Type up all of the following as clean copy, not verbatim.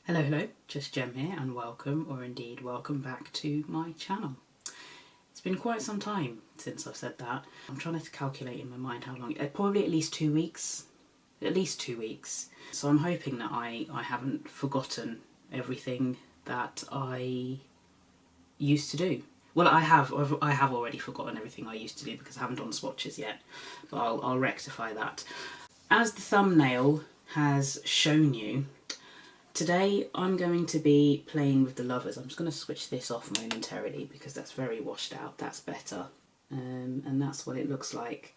Hello, hello, just Gem here and welcome, or indeed welcome back to my channel. It's been quite some time since I've said that. I'm trying to calculate in my mind how long, probably at least 2 weeks. At least 2 weeks. So I'm hoping that I haven't forgotten everything that I used to do. Well, I have already forgotten everything I used to do because I haven't done swatches yet, but I'll rectify that. As the thumbnail has shown you, today I'm going to be playing with the lovers. I'm just going to switch this off momentarily because that's very washed out. That's better. And that's what it looks like.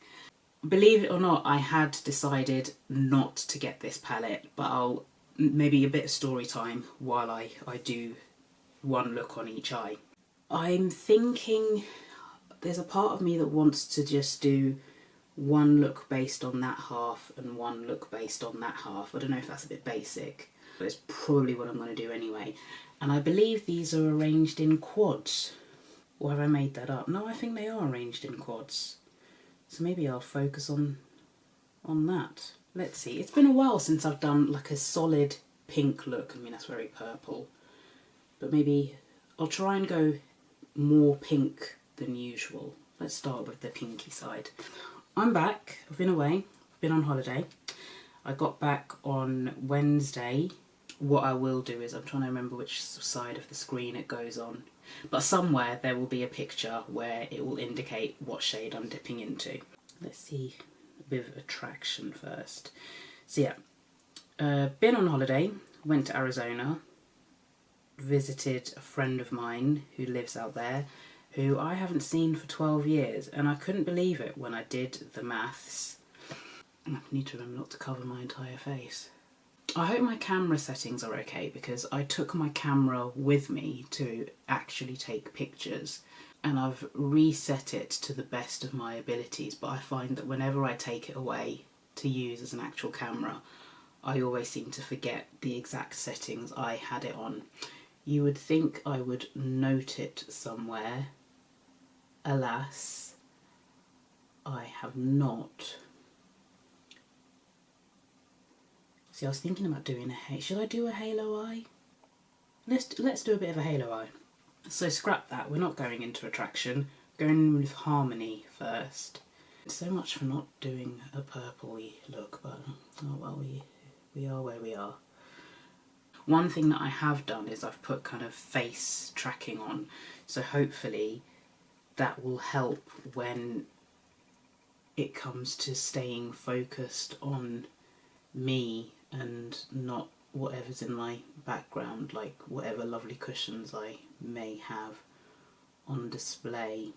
Believe it or not, I had decided not to get this palette, but I'll maybe a bit of story time while I do one look on each eye. I'm thinking there's a part of me that wants to just do one look based on that half and one look based on that half. I don't know if that's a bit basic, but it's probably what I'm going to do anyway. And I believe these are arranged in quads. Or have I made that up? No, I think they are arranged in quads. So maybe I'll focus on that. Let's see. It's been a while since I've done like a solid pink look. I mean, that's very purple. But maybe I'll try and go more pink than usual. Let's start with the pinky side. I'm back. I've been away. I've been on holiday. I got back on Wednesday. What I will do is, I'm trying to remember which side of the screen it goes on, but somewhere there will be a picture where it will indicate what shade I'm dipping into. Let's see with attraction first. So yeah, been on holiday, went to Arizona, visited a friend of mine who lives out there, who I haven't seen for 12 years, and I couldn't believe it when I did the maths. I need to remember not to cover my entire face. I hope my camera settings are okay because I took my camera with me to actually take pictures and I've reset it to the best of my abilities, but I find that whenever I take it away to use as an actual camera, I always seem to forget the exact settings I had it on. You would think I would note it somewhere. Alas, I have not. See, I was thinking about doing should I do a halo eye? Let's do a bit of a halo eye. So scrap that, we're not going into attraction, going with harmony first. So much for not doing a purpley look, but oh well, we are where we are. One thing that I have done is I've put kind of face tracking on, so hopefully that will help when it comes to staying focused on me and not whatever's in my background, like whatever lovely cushions I may have on display.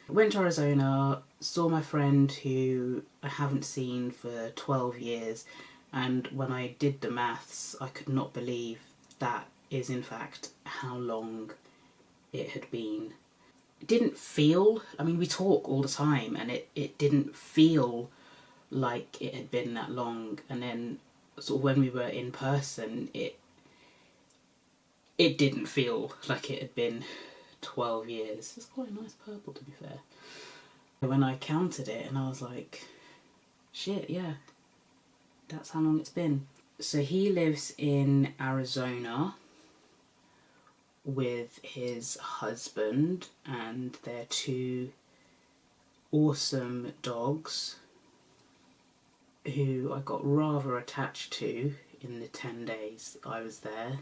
I went to Arizona, saw my friend who I haven't seen for 12 years, and when I did the maths I could not believe that is in fact how long it had been. It didn't feel, I mean we talk all the time and it didn't feel like it had been that long, and then sort of when we were in person it didn't feel like it had been 12 years. It's quite a nice purple, to be fair. When I counted it and I was like, shit, yeah, that's how long it's been. So he lives in Arizona with his husband and their 2 awesome dogs, who I got rather attached to in the 10 days I was there.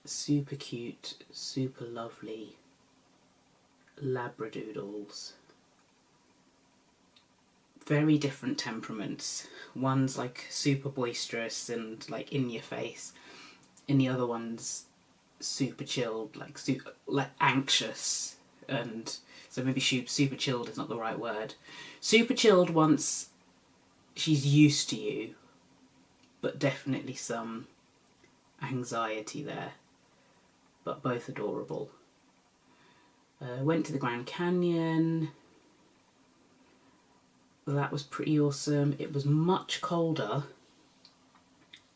Super cute, super lovely labradoodles. Very different temperaments. One's like super boisterous and like in your face, and the other one's super chilled, like anxious, and so maybe super chilled is not the right word. Super chilled once she's used to you, but definitely some anxiety there, but both adorable. Went to the Grand Canyon. That was pretty awesome. It was much colder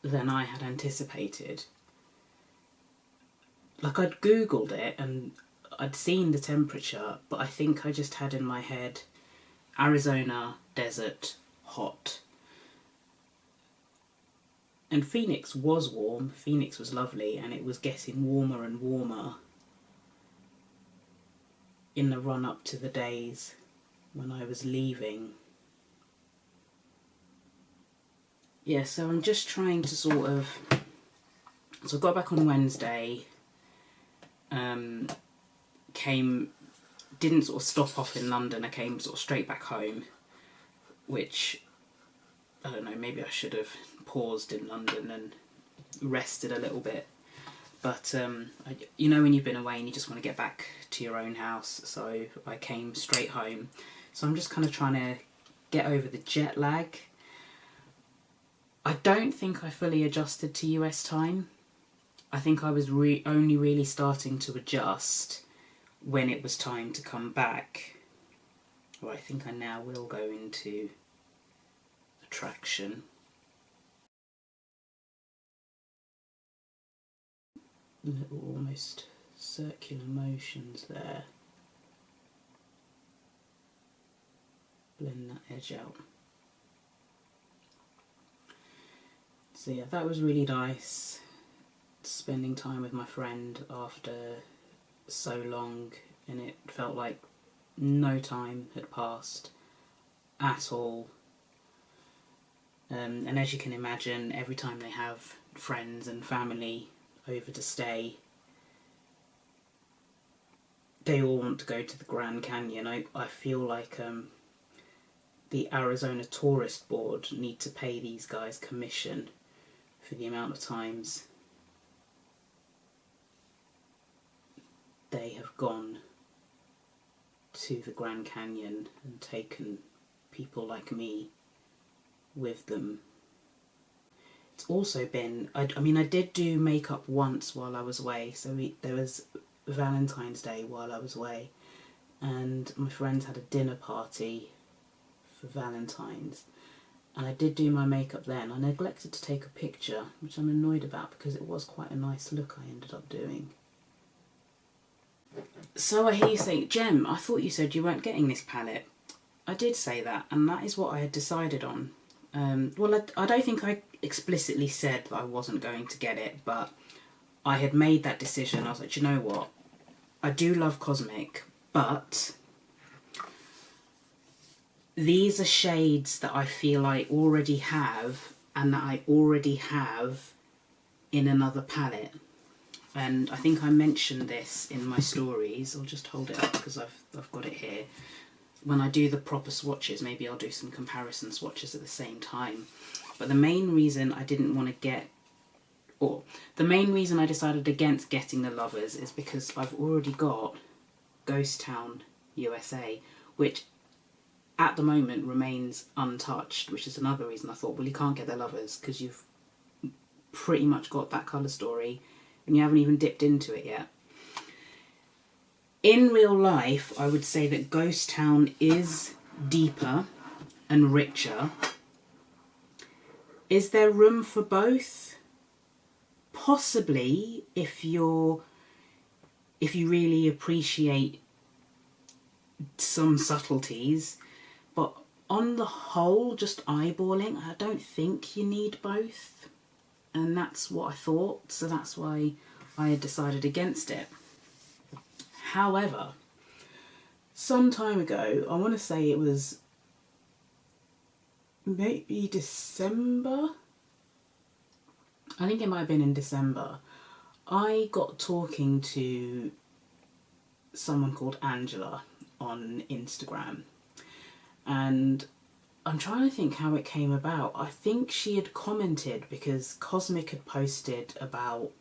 than I had anticipated. Like, I'd googled it and I'd seen the temperature, but I think I just had in my head Arizona, desert, hot. And Phoenix was warm, Phoenix was lovely, and it was getting warmer and warmer in the run up to the days when I was leaving. Yeah, so I'm just trying to sort of, so I got back on Wednesday, didn't sort of stop off in London, I came sort of straight back home, which, I don't know, maybe I should have paused in London and rested a little bit. But, you know when you've been away and you just want to get back to your own house, so I came straight home. So I'm just kind of trying to get over the jet lag. I don't think I fully adjusted to US time. I think I was only really starting to adjust when it was time to come back. Well, I think I now will go into attraction. Little almost circular motions there. Blend that edge out. So yeah, that was really nice, spending time with my friend after so long, and it felt like no time had passed at all. And as you can imagine, every time they have friends and family over to stay, they all want to go to the Grand Canyon. I feel like the Arizona Tourist Board need to pay these guys commission for the amount of times they have gone to the Grand Canyon and taken people like me with them. It's also been, I mean, I did do makeup once while I was away, so there was Valentine's Day while I was away, and my friends had a dinner party for Valentine's, and I did do my makeup then. I neglected to take a picture, which I'm annoyed about because it was quite a nice look I ended up doing. So I hear you say, Gem, I thought you said you weren't getting this palette. I did say that, and that is what I had decided on. Well, I don't think I explicitly said that I wasn't going to get it, but I had made that decision. I was like, you know what? I do love Cosmic, but these are shades that I feel I already have and that I already have in another palette. And I think I mentioned this in my stories. I'll just hold it up because I've got it here. When I do the proper swatches, maybe I'll do some comparison swatches at the same time. But the main reason I didn't want to get, or the main reason I decided against getting the Lovers is because I've already got Ghost Town USA, which at the moment remains untouched, which is another reason I thought, well, you can't get the Lovers because you've pretty much got that colour story and you haven't even dipped into it yet. In real life, I would say that Ghost Town is deeper and richer. Is there room for both? Possibly, if you really appreciate some subtleties, but on the whole, just eyeballing, I don't think you need both, and that's what I thought, so that's why I had decided against it. However, some time ago, I want to say it was maybe December, I think it might have been in December, I got talking to someone called Angela on Instagram, and I'm trying to think how it came about. I think she had commented because Cosmic had posted about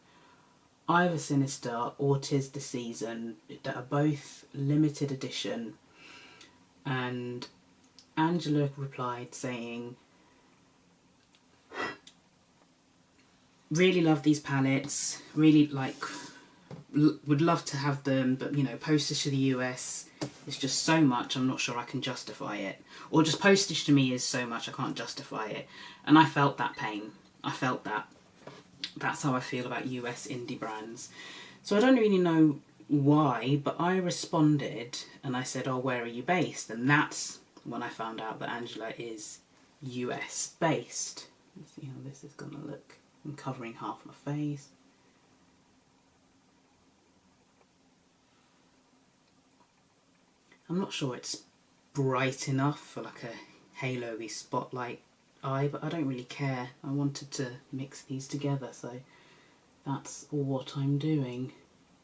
either Sinister or 'Tis the Season that are both limited edition, and Angela replied saying, really love these palettes, really would love to have them, but you know, postage to the US is just so much, I'm not sure I can justify it. Or just postage to me is so much, I can't justify it. And I felt that pain. I felt that. That's how I feel about US indie brands. So I don't really know why, but I responded and I said, oh, where are you based? And that's when I found out that Angela is US based. Let's see how this is going to look. I'm covering half my face. I'm not sure it's bright enough for like a halo-y spotlight eye, but I don't really care. I wanted to mix these together, so that's what I'm doing.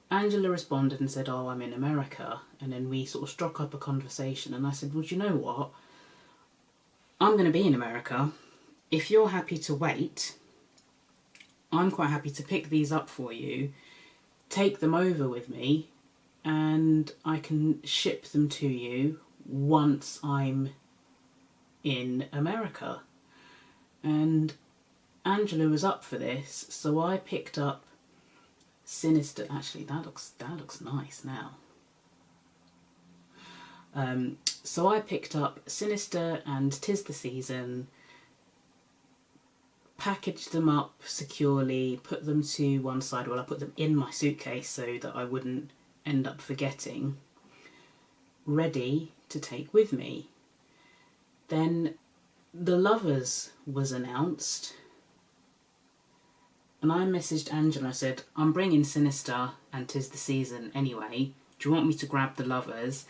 Angela responded and said, oh, I'm in America, and then we sort of struck up a conversation, and I said, well, do you know what? I'm going to be in America. If you're happy to wait, I'm quite happy to pick these up for you, take them over with me, and I can ship them to you once I'm in America. And Angela was up for this, so I picked up Sinister. Actually, that looks nice now. So I picked up Sinister and 'Tis the Season, packaged them up securely, put them to one side. Well, I put them in my suitcase so that I wouldn't end up forgetting, ready to take with me. Then The Lovers was announced, and I messaged Angela. I said, I'm bringing Sinister and 'Tis the Season anyway. Do you want me to grab The Lovers?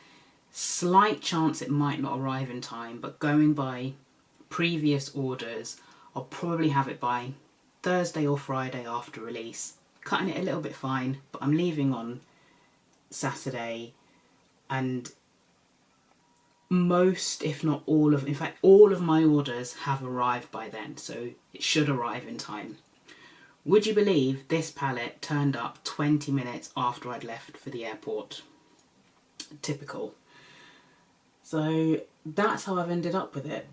Slight chance it might not arrive in time, but going by previous orders, I'll probably have it by Thursday or Friday after release. Cutting it a little bit fine, but I'm leaving on Saturday, and most, if not all of, in fact all of my orders have arrived by then, so it should arrive in time. Would you believe this palette turned up 20 minutes after I'd left for the airport? Typical. So that's how I've ended up with it.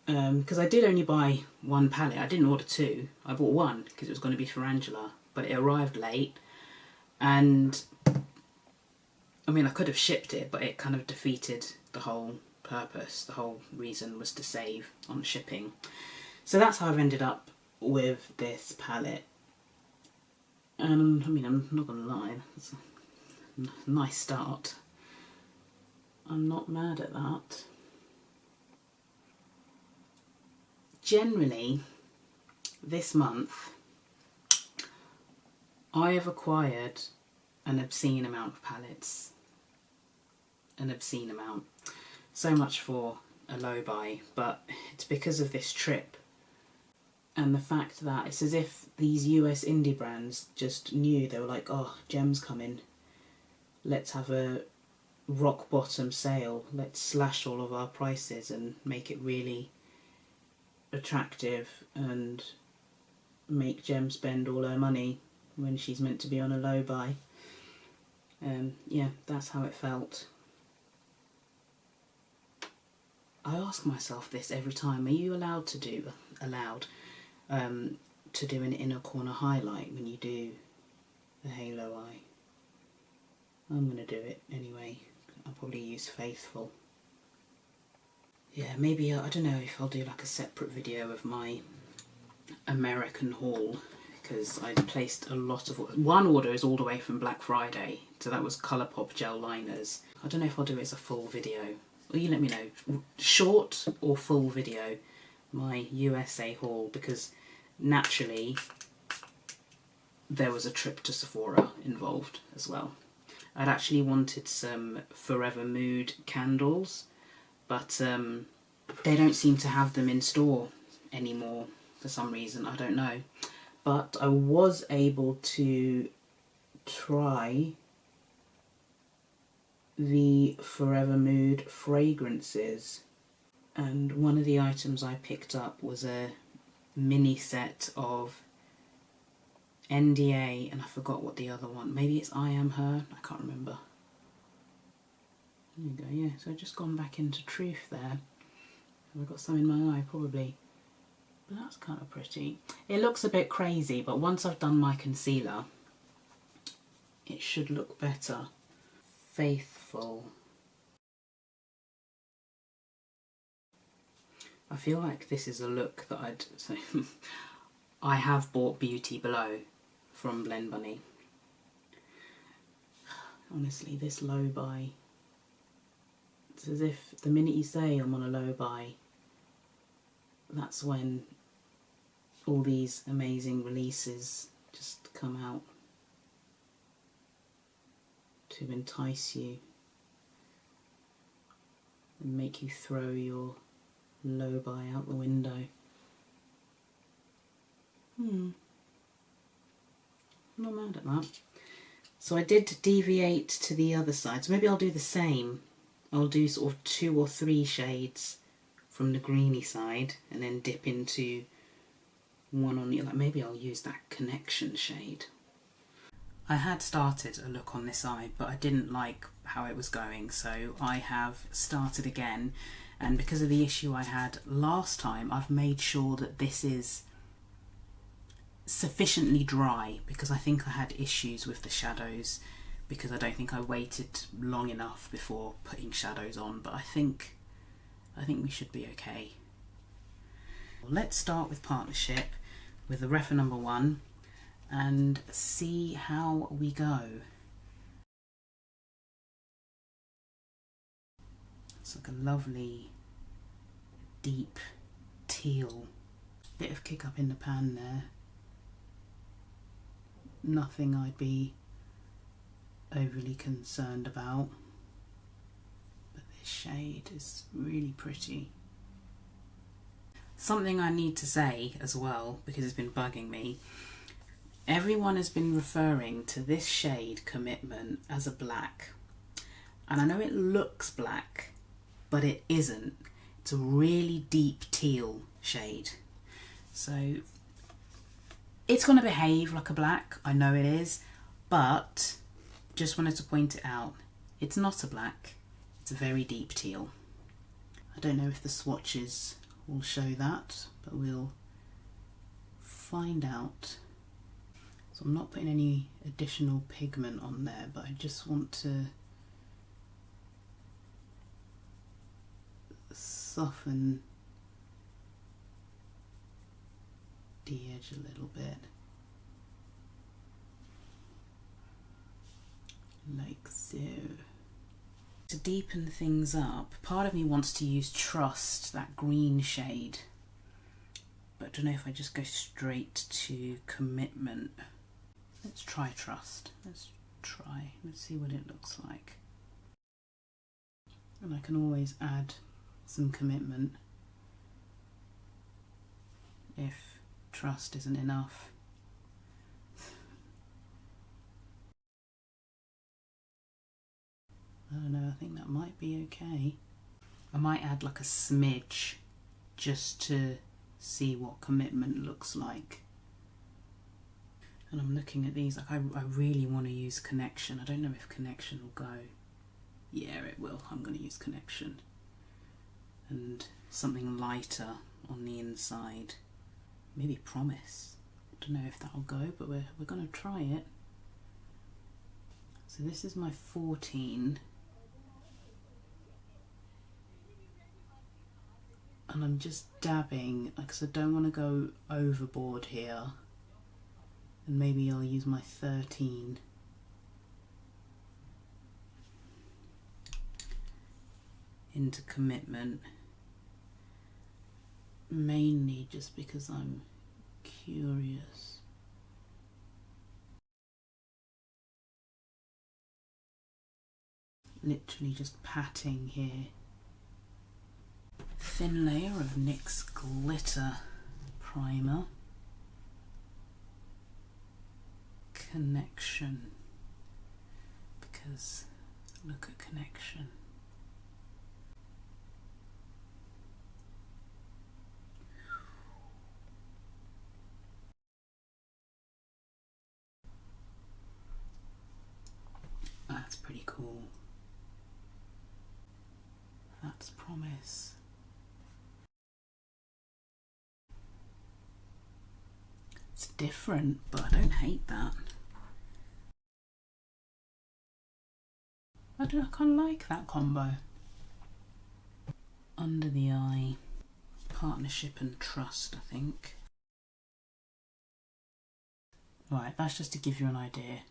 Because I did only buy one palette. I didn't order two. I bought one because it was going to be for Angela, but it arrived late, and I mean, I could have shipped it, but it kind of defeated the whole purpose. The whole reason was to save on shipping. So that's how I've ended up with this palette. And I mean, I'm not going to lie, it's a nice start. I'm not mad at that. Generally, this month, I have acquired an obscene amount of palettes. An obscene amount. So much for a low buy, but it's because of this trip and the fact that it's as if these US indie brands just knew. They were like, oh, Gem's coming, let's have a rock bottom sale, let's slash all of our prices and make it really attractive and make Gem spend all her money when she's meant to be on a low buy. Yeah, that's how it felt. I ask myself this every time: are you allowed to do an inner corner highlight when you do the halo eye? I'm gonna do it anyway. I'll probably use Faithful. Yeah, maybe I don't know if I'll do like a separate video of my American haul, because I placed a lot of... One order is all the way from Black Friday, so that was Colourpop gel liners. I don't know if I'll do it as a full video. Well, you let me know, short or full video, my USA haul, because naturally there was a trip to Sephora involved as well. I'd actually wanted some Forever Mood candles, but they don't seem to have them in store anymore for some reason, I don't know. But I was able to try the Forever Mood fragrances, and one of the items I picked up was a mini set of NDA, and I forgot what the other one, maybe it's I Am Her, I can't remember. There you go, yeah, so I've just gone back into Truth there. Have I got some in my eye? Probably. But that's kind of pretty. It looks a bit crazy, but once I've done my concealer, it should look better. Faithful. I feel like this is a look that I'd say. I have bought Beauty Below from Blend Bunny. Honestly, this low buy, it's as if the minute you say I'm on a low buy, that's when all these amazing releases just come out to entice you and make you throw your low buy out the window. I'm not mad at that. So I did deviate to the other side, so maybe I'll do the same. I'll do sort of 2 or 3 shades from the greeny side and then dip into one on the, like maybe I'll use that Connection shade. I had started a look on this eye, but I didn't like how it was going, so I have started again, and because of the issue I had last time, I've made sure that this is sufficiently dry, because I think I had issues with the shadows because I don't think I waited long enough before putting shadows on, but I think we should be okay. Let's start with Partnership with the Refa number 1 and see how we go. It's like a lovely deep teal, bit of kick up in the pan there. Nothing I'd be overly concerned about, but this shade is really pretty. Something I need to say as well, because it's been bugging me, everyone has been referring to this shade Commitment as a black, and I know it looks black, but it isn't. It's a really deep teal shade, so it's going to behave like a black, I know it is, but just wanted to point it out, it's not a black, it's a very deep teal. I don't know if the swatches will show that, but we'll find out. So I'm not putting any additional pigment on there, but I just want to soften the edge a little bit, like so. To deepen things up, part of me wants to use Trust, that green shade, but I don't know if I just go straight to Commitment. Let's try Trust. Let's see what it looks like. And I can always add some Commitment if Trust isn't enough. I don't know, I think that might be okay. I might add like a smidge just to see what Commitment looks like. And I'm looking at these, like I really want to use Connection. I don't know if Connection will go. Yeah, it will. I'm going to use Connection. And something lighter on the inside. Maybe Promise. I don't know if that'll go, but we're going to try it. So this is my 14. And I'm just dabbing, because I don't want to go overboard here. And maybe I'll use my 13. Into Commitment. Mainly just because I'm curious. Literally just patting here. Thin layer of NYX Glitter Primer. Connection. Because look at Connection. That's pretty cool. That's Promise. It's different, but I don't hate that. I kind of like that combo. Under the eye, Partnership and Trust, I think. Right, that's just to give you an idea.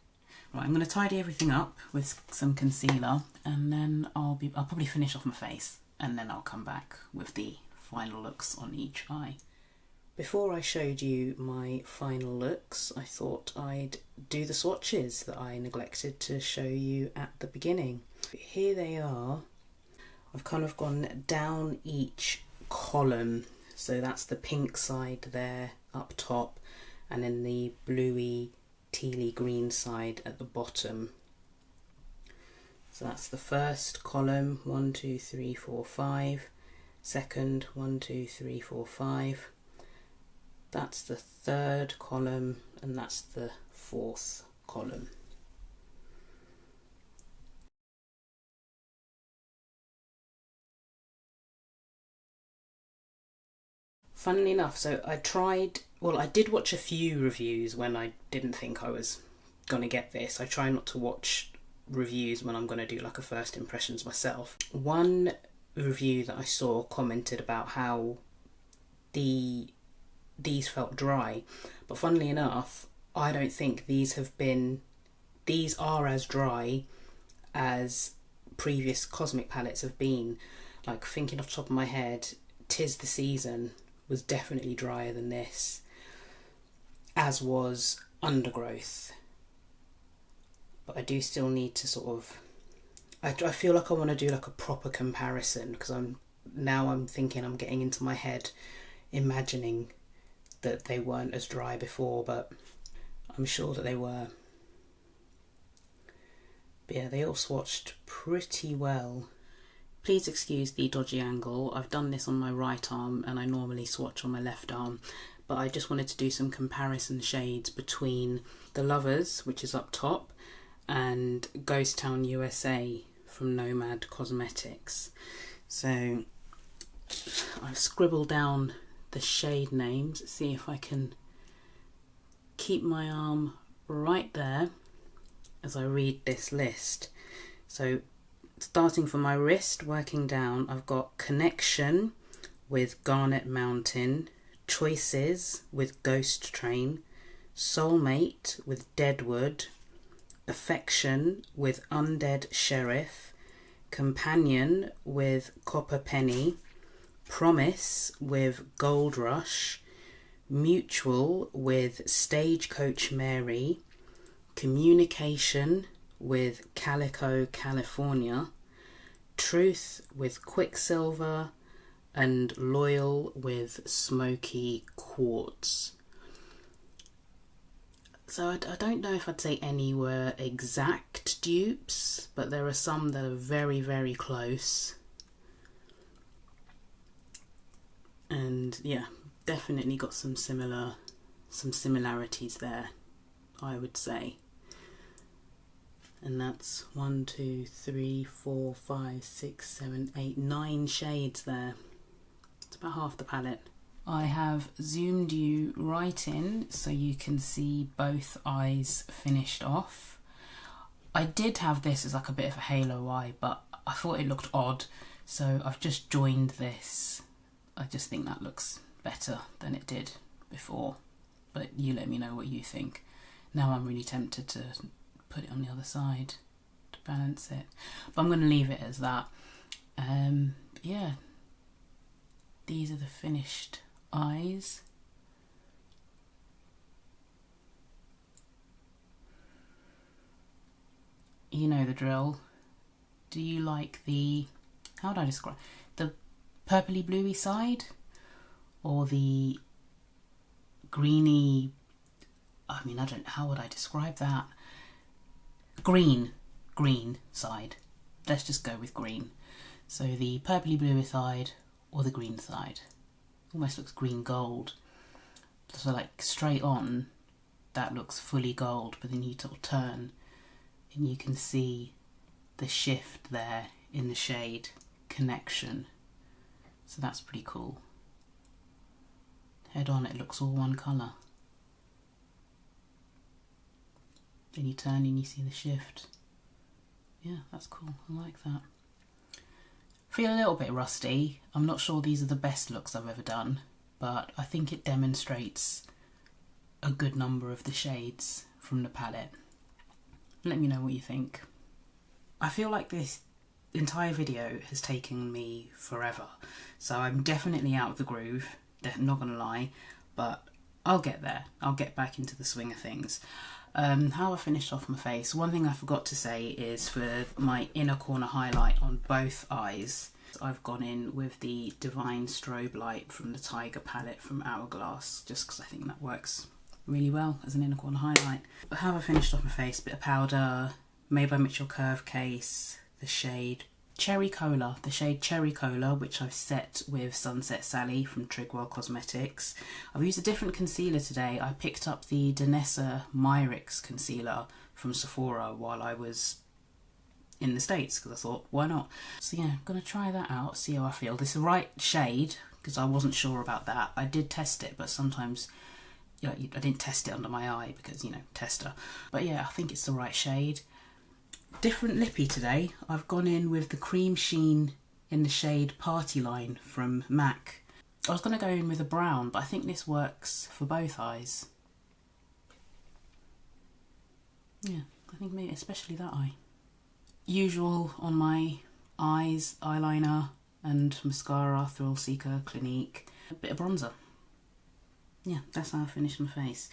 Right, I'm going to tidy everything up with some concealer, and then I'll probably finish off my face, and then I'll come back with the final looks on each eye. Before I showed you my final looks, I thought I'd do the swatches that I neglected to show you at the beginning. Here they are. I've kind of gone down each column. So that's the pink side there up top, and then the bluey, tealy green side at the bottom. So that's the first column, 1, 2, 3, 4, 5. Second, 1, 2, 3, 4, 5. That's the third column, and that's the fourth column. Funnily enough, so I did watch a few reviews when I didn't think I was going to get this. I try not to watch reviews when I'm going to do like a first impressions myself. One review that I saw commented about how these felt dry, but funnily enough, I don't think these are as dry as previous cosmic palettes have been. Like, thinking off the top of my head, 'Tis the Season was definitely drier than this, as was Undergrowth. But I do still need to sort of, I feel like I want to do like a proper comparison, because I'm thinking, I'm getting into my head imagining that they weren't as dry before, but I'm sure that they were. But yeah, they all swatched pretty well. Please excuse the dodgy angle. I've done this on my right arm and I normally swatch on my left arm, but I just wanted to do some comparison shades between the Lovers, which is up top, and Ghost Town USA from Nomad Cosmetics. So I've scribbled down the shade names, see if I can keep my arm right there as I read this list. So starting from my wrist, working down, I've got Connection with Garnet Mountain, Choices with Ghost Train, Soulmate with Deadwood, Affection with Undead Sheriff, Companion with Copper Penny, Promise with Gold Rush, Mutual with Stagecoach Mary, Communication with Calico California, Truth with Quicksilver, and Loyal with Smoky Quartz. So I don't know if I'd say any were exact dupes, but there are some that are very, very close. And yeah, definitely got some similarities there, I would say. And that's 1, 2, 3, 4, 5, 6, 7, 8, 9 shades there. It's about half the palette. I have zoomed you right in so you can see both eyes finished off. I did have this as like a bit of a halo eye, but I thought it looked odd, so I've just joined this. I just think that looks better than it did before, but you let me know what you think. Now I'm really tempted to put it on the other side to balance it, but I'm going to leave it as that. Yeah, these are the finished eyes. You know the drill. Do you like the, how would I describe, the purpley bluey side, or the greeny, I mean, I don't, how would I describe that? Green side. Let's just go with green. So the purpley bluey side or the green side. Almost looks green gold. So like straight on, that looks fully gold, but then you sort of turn and you can see the shift there in the shade Connection. So that's pretty cool. Head on, it looks all one colour. Then you turn and you see the shift. Yeah, that's cool. I like that. Feel a little bit rusty. I'm not sure these are the best looks I've ever done, but I think it demonstrates a good number of the shades from the palette. Let me know what you think. I feel like this entire video has taken me forever, so I'm definitely out of the groove, not gonna lie, but I'll get there. I'll get back into the swing of things. How I finished off my face. One thing I forgot to say is for my inner corner highlight on both eyes, I've gone in with the Divine Strobe Light from the Tiger palette from Hourglass, just because I think that works really well as an inner corner highlight. But how I finished off my face, bit of powder, Made by Mitchell Curve case, the shade Cherry Cola, which I've set with Sunset Sally from Trigwell Cosmetics. I've used a different concealer today. I picked up the Danessa Myricks concealer from Sephora while I was in the States, because I thought, why not? So yeah, I'm going to try that out, see how I feel. This is the right shade, because I wasn't sure about that. I did test it, but sometimes, you know, I didn't test it under my eye because, you know, tester. But yeah, I think it's the right shade. Different lippy today. I've gone in with the Cream Sheen in the shade Party Line from MAC. I was going to go in with a brown, but I think this works for both eyes. Yeah, I think maybe especially that eye. Usual on my eyes, eyeliner and mascara, Thrill Seeker, Clinique, a bit of bronzer. Yeah, that's how I finished my face.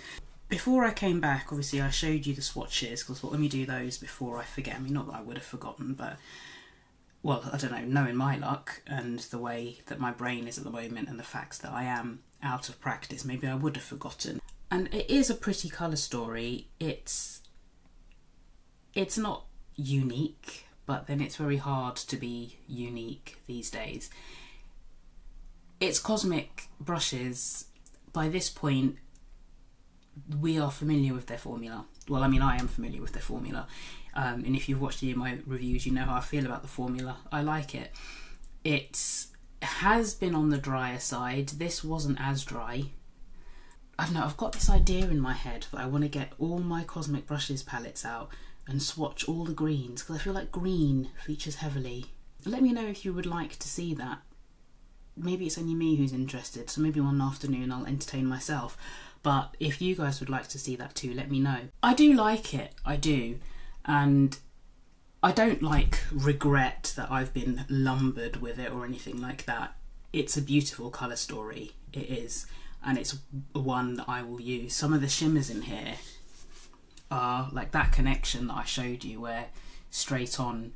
Before I came back, obviously I showed you the swatches, because I thought, let me do those before I forget. I mean, not that I would have forgotten, but, well, I don't know, knowing my luck and the way that my brain is at the moment and the fact that I am out of practice, maybe I would have forgotten. And it is a pretty colour story. It's not unique, but then it's very hard to be unique these days. It's Cosmic brushes. By this point, we are familiar with their formula. Well, I mean, I am familiar with their formula. And if you've watched any of my reviews, you know how I feel about the formula. I like it. It has been on the drier side. This wasn't as dry. I don't know, I've got this idea in my head that I want to get all my Cosmic brushes palettes out and swatch all the greens, because I feel like green features heavily. Let me know if you would like to see that. Maybe it's only me who's interested, so maybe one afternoon I'll entertain myself. But if you guys would like to see that too, let me know. I do like it, I do. And I don't regret that I've been lumbered with it or anything like that. It's a beautiful colour story, it is. And it's one that I will use. Some of the shimmers in here are like that connection that I showed you, where straight on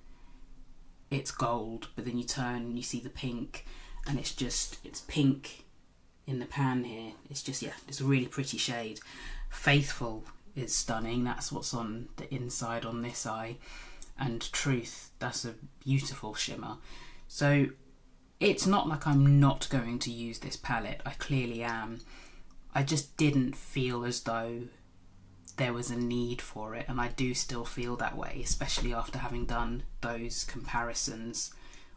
it's gold, but then you turn and you see the pink, and it's pink in the pan here. It's just, yeah, it's a really pretty shade. Faithful is stunning. That's what's on the inside on this eye. And Truth, that's a beautiful shimmer. So it's not like I'm not going to use this palette. I clearly am. I just didn't feel as though there was a need for it, and I do still feel that way, especially after having done those comparisons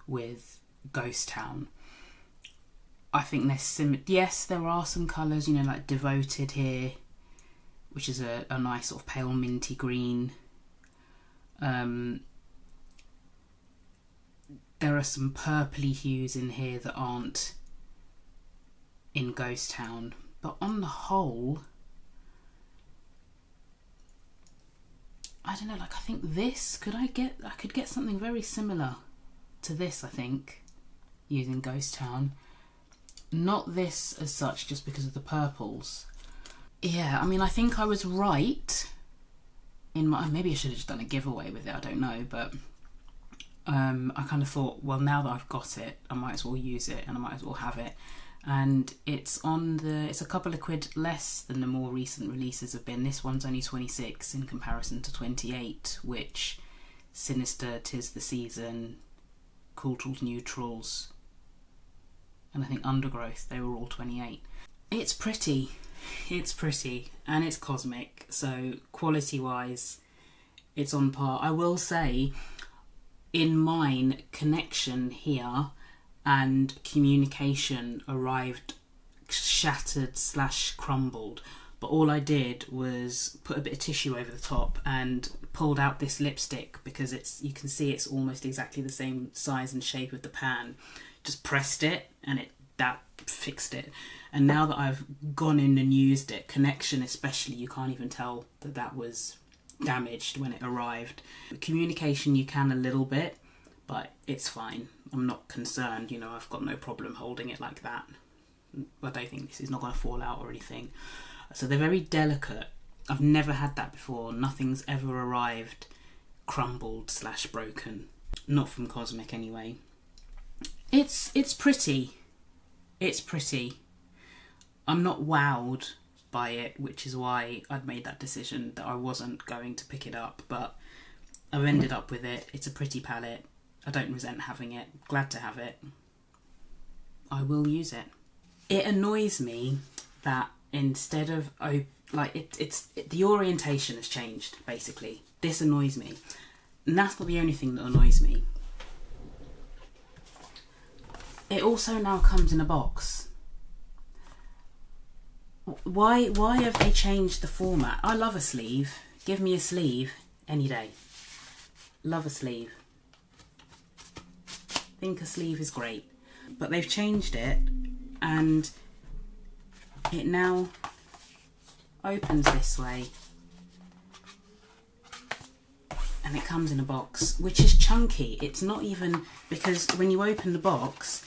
with Ghost Town. I think they're yes, there are some colours, you know, like Devoted here, which is a nice sort of pale minty green. There are some purpley hues in here that aren't in Ghost Town, but on the whole, I don't know, like I think this, I could get something very similar to this, I think, using Ghost Town. Not this as such, just because of the purples. Yeah, I mean, I think I was right in my... Maybe I should have just done a giveaway with it, I don't know, but I kind of thought, well, now that I've got it, I might as well use it and I might as well have it. And it's a couple of quid less than the more recent releases have been. This one's only 26 in comparison to 28, which Sinister, 'Tis the Season, Cool Tools Neutrals, and I think Undergrowth, they were all 28. It's pretty, and it's Cosmic, so quality-wise, it's on par. I will say, in mine, connection here and communication arrived shattered / crumbled, but all I did was put a bit of tissue over the top and pulled out this lipstick, because you can see it's almost exactly the same size and shape of the pan. Just pressed it and that fixed it. And now that I've gone in and used it, connection especially, you can't even tell that was damaged when it arrived. Communication you can a little bit, but it's fine. I'm not concerned, you know, I've got no problem holding it like that. I don't think this is not going to fall out or anything. So they're very delicate. I've never had that before. Nothing's ever arrived crumbled / broken. Not from Cosmic anyway. It's pretty. It's pretty. I'm not wowed by it, which is why I'd made that decision that I wasn't going to pick it up, but I've ended up with it. It's a pretty palette. I don't resent having it. Glad to have it. I will use it. It annoys me that instead of the orientation has changed, basically. This annoys me. And that's not the only thing that annoys me. It also now comes in a box. Why have they changed the format? I love a sleeve. Give me a sleeve any day. Love a sleeve. Think a sleeve is great. But they've changed it and it now opens this way. And it comes in a box, which is chunky. It's not even, because when you open the box,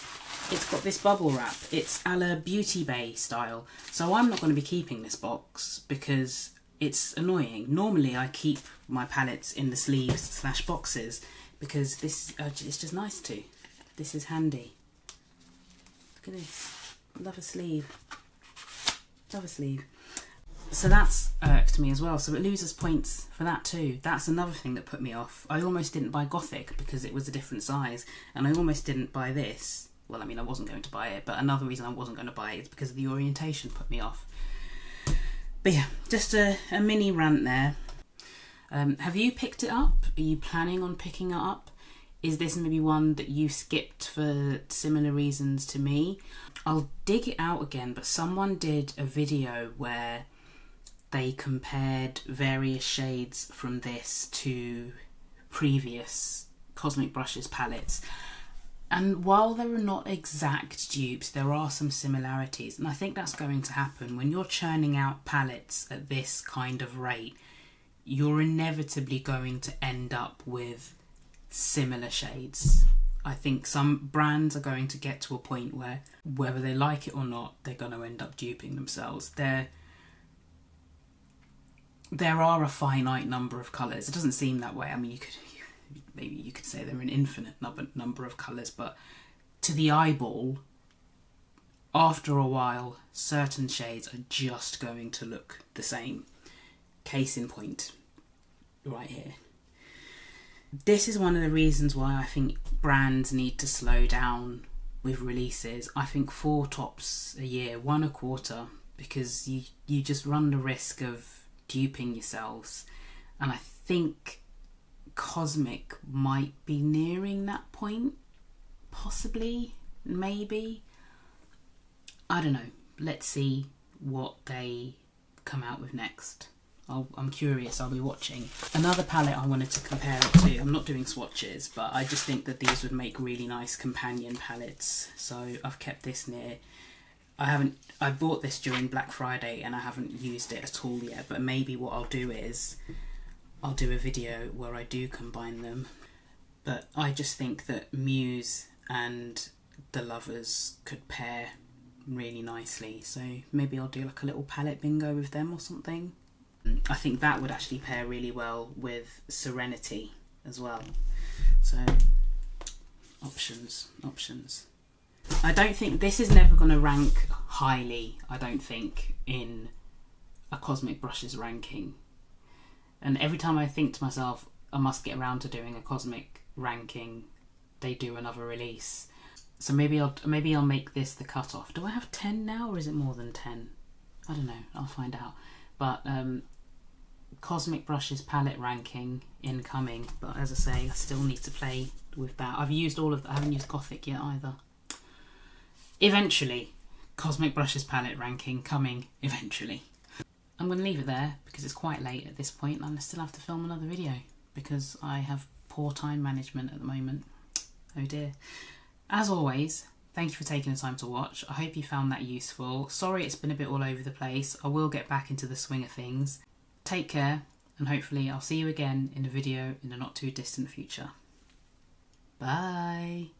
it's got this bubble wrap. It's a la Beauty Bay style. So I'm not going to be keeping this box because it's annoying. Normally I keep my palettes in the sleeves / boxes because this it's just nice to. This is handy. Look at this. Love a sleeve. Love a sleeve. So that's irked me as well. So it loses points for that too. That's another thing that put me off. I almost didn't buy Gothic because it was a different size. And I almost didn't buy this. Well, I mean, I wasn't going to buy it. But another reason I wasn't going to buy it is because of the orientation put me off. But yeah, just a mini rant there. Have you picked it up? Are you planning on picking it up? Is this maybe one that you skipped for similar reasons to me? I'll dig it out again, but someone did a video where they compared various shades from this to previous Cosmic Brushes palettes. And while there are not exact dupes, there are some similarities. And I think that's going to happen. When you're churning out palettes at this kind of rate, you're inevitably going to end up with similar shades. I think some brands are going to get to a point where, whether they like it or not, they're going to end up duping themselves. There are a finite number of colours. It doesn't seem that way. I mean, maybe you could say there are an infinite number of colours, but to the eyeball, after a while, certain shades are just going to look the same. Case in point, right here. This is one of the reasons why I think brands need to slow down with releases. I think 4 tops a year, 1 a quarter, because you just run the risk of duping yourselves. And I think Cosmic might be nearing that point, possibly, maybe. I don't know. Let's see what they come out with next. I'm curious, I'll be watching. Another palette I wanted to compare it to, I'm not doing swatches, but I just think that these would make really nice companion palettes. So I've kept this near. I bought this during Black Friday and I haven't used it at all yet, but maybe what I'll do is I'll do a video where I do combine them. But I just think that Muse and the Lovers could pair really nicely. So maybe I'll do like a little palette bingo with them or something. I think that would actually pair really well with Serenity as well. So options. I don't think this is never going to rank highly, I don't think, in a Cosmic Brushes ranking. And every time I think to myself, I must get around to doing a Cosmic ranking, they do another release. So maybe I'll make this the cutoff. Do I have 10 now or is it more than 10? I don't know, I'll find out. But Cosmic Brushes palette ranking incoming. But as I say, I still need to play with that. I've used all of that. I haven't used Gothic yet either. Eventually, Cosmic Brushes palette ranking coming eventually. I'm going to leave it there because it's quite late at this point and I still have to film another video because I have poor time management at the moment. Oh dear. As always, thank you for taking the time to watch. I hope you found that useful. Sorry it's been a bit all over the place. I will get back into the swing of things. Take care and hopefully I'll see you again in a video in the not too distant future. Bye.